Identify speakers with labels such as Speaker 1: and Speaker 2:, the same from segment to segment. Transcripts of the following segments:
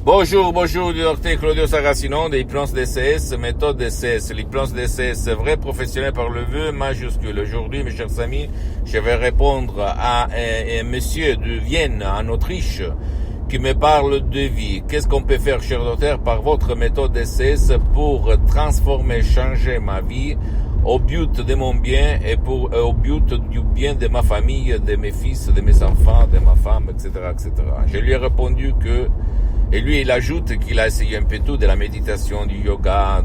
Speaker 1: Bonjour, du docteur Claudio Saracino de l'hypnose DCS, méthode DCS. L'hypnose DCS, vrai professionnel par le vœu majuscule. Aujourd'hui, mes chers amis, je vais répondre à un monsieur de Vienne, en Autriche, qui me parle de vie. Qu'est-ce qu'on peut faire, cher docteur, par votre méthode DCS pour transformer, changer ma vie au but de mon bien et au but du bien de ma famille, de mes fils, de mes enfants, de ma femme, etc., etc. Je lui ai répondu et lui, il ajoute qu'il a essayé un peu tout, de la méditation, du yoga,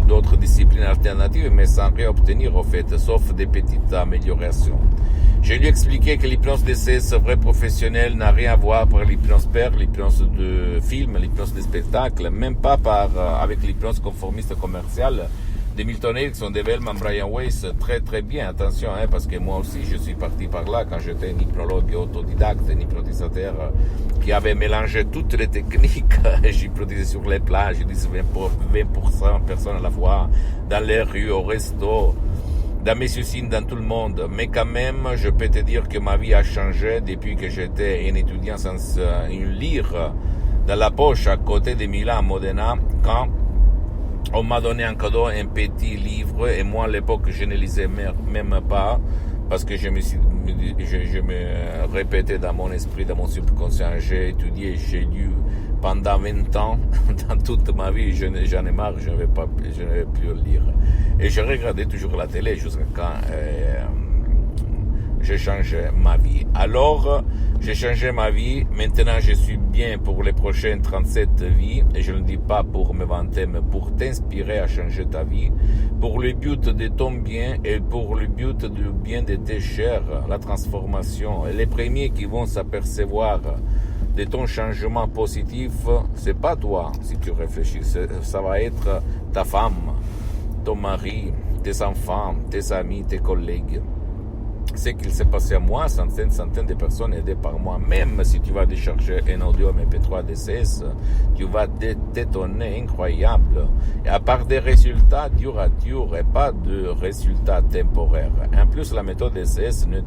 Speaker 1: d'autres disciplines alternatives, mais sans rien obtenir, au fait, sauf des petites améliorations. Je lui ai expliqué que l'hypnose DCS vrai professionnel n'a rien à voir avec l'hypnose père, l'hypnose de film, l'hypnose de spectacle, même pas avec l'hypnose conformiste commerciale de Milton Erickson, de Wellman, Brian Weiss, très bien, attention, parce que moi aussi je suis parti par là quand j'étais un hypnologue autodidacte, un hypnotisateur qui avait mélangé toutes les techniques. J'hypnotisais sur les plages, je disais 20% personnes à la fois, dans les rues, au resto, dans mes usines, dans tout le monde. Mais quand même, je peux te dire que ma vie a changé depuis que j'étais un étudiant sans une lire dans la poche à côté de Milan, à Modena, quand on m'a donné en cadeau un petit livre et moi à l'époque je ne lisais même pas parce que je me répétais dans mon esprit, dans mon subconscient, j'ai étudié, j'ai lu pendant 20 ans, dans toute ma vie, j'en ai marre, je ne vais plus lire. Et je regardais toujours la télé jusqu'à quand j'ai changé ma vie. Alors, j'ai changé ma vie. Maintenant, je suis bien pour les prochaines 37 vies. Et je ne le dis pas pour me vanter, mais pour t'inspirer à changer ta vie. Pour le but de ton bien et pour le but du bien de tes chers, la transformation. Et les premiers qui vont s'apercevoir de ton changement positif, c'est pas toi, si tu réfléchis. Ça va être ta femme, ton mari, tes enfants, tes amis, tes collègues. Ce qu'il s'est passé à moi, centaines de personnes aidées par moi. Même si tu vas décharger un audio MP3 DCS, tu vas t'étonner, incroyable. Et à part des résultats durs à dur et pas de résultats temporaires. En plus, la méthode DCS ne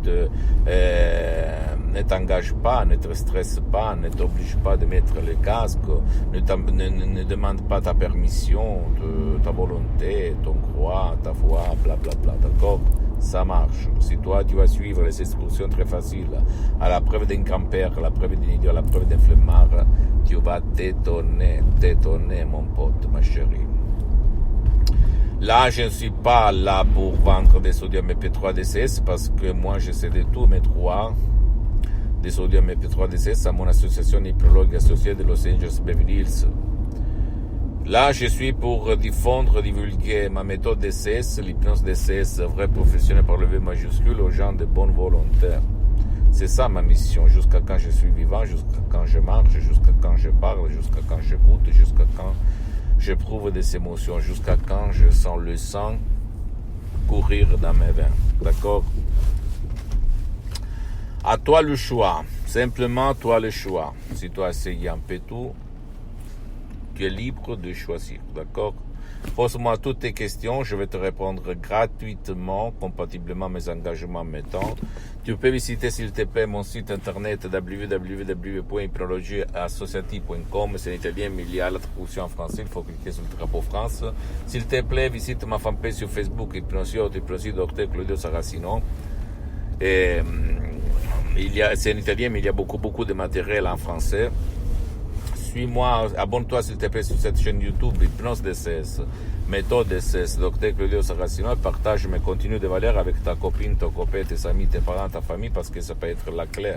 Speaker 1: t'engage pas, ne te stresse pas, ne t'oblige pas de mettre le casque, ne demande pas ta permission, ta volonté, ton croix, ta foi, blablabla, d'accord? Ça marche. Si toi, tu vas suivre les instructions très faciles, à la preuve d'un grand-père, à la preuve d'un idiot, à la preuve d'un flemmard, tu vas t'étonner, mon pote, ma chérie. Là, je ne suis pas là pour vendre des sodium MP3 DCS parce que moi, j'essaie de tout mettre des sodium MP3 DCS à mon association hypnologue associée de Los Angeles Beverly Hills. Là, je suis pour divulguer ma méthode DCS, l'hypnose DCS, vrai professionnel par le V majuscule, aux gens de bonne volonté. C'est ça ma mission, jusqu'à quand je suis vivant, jusqu'à quand je marche, jusqu'à quand je parle, jusqu'à quand j'écoute, jusqu'à quand j'éprouve des émotions, jusqu'à quand je sens le sang courir dans mes veins. D'accord? À toi le choix, simplement toi le choix. Si toi essayes un peu tout, tu es libre de choisir, d'accord? Pose-moi toutes tes questions, je vais te répondre gratuitement, compatiblement à mes engagements mettants. Tu peux visiter, s'il te plaît, mon site internet www.hypnologieassociative.com. C'est en italien, mais il y a la traduction en français, il faut cliquer sur le drapeau France. S'il te plaît, visite ma fanpage sur Facebook, Hypnosie Docteur Claudio Saracino. Et c'est en italien, mais il y a beaucoup de matériel en français. Suis-moi, abonne-toi s'il te plaît sur cette chaîne YouTube, Hypnose DCS, méthode DCS, Dr Claudio Saracino, et partage mes contenus de valeur avec ta copine, ton copain, tes amis, tes parents, ta famille, parce que ça peut être la clé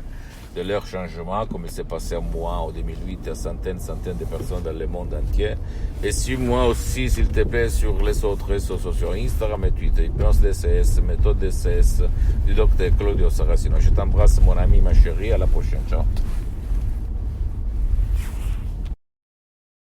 Speaker 1: de leur changement, comme il s'est passé à moi en 2008, à centaines de personnes dans le monde entier. Et suis-moi aussi, s'il te plaît, sur les autres réseaux sociaux, Instagram et Twitter, Hypnose DCS, méthode DCS, du Dr Claudio Saracino. Je t'embrasse, mon ami, ma chérie, à la prochaine, ciao.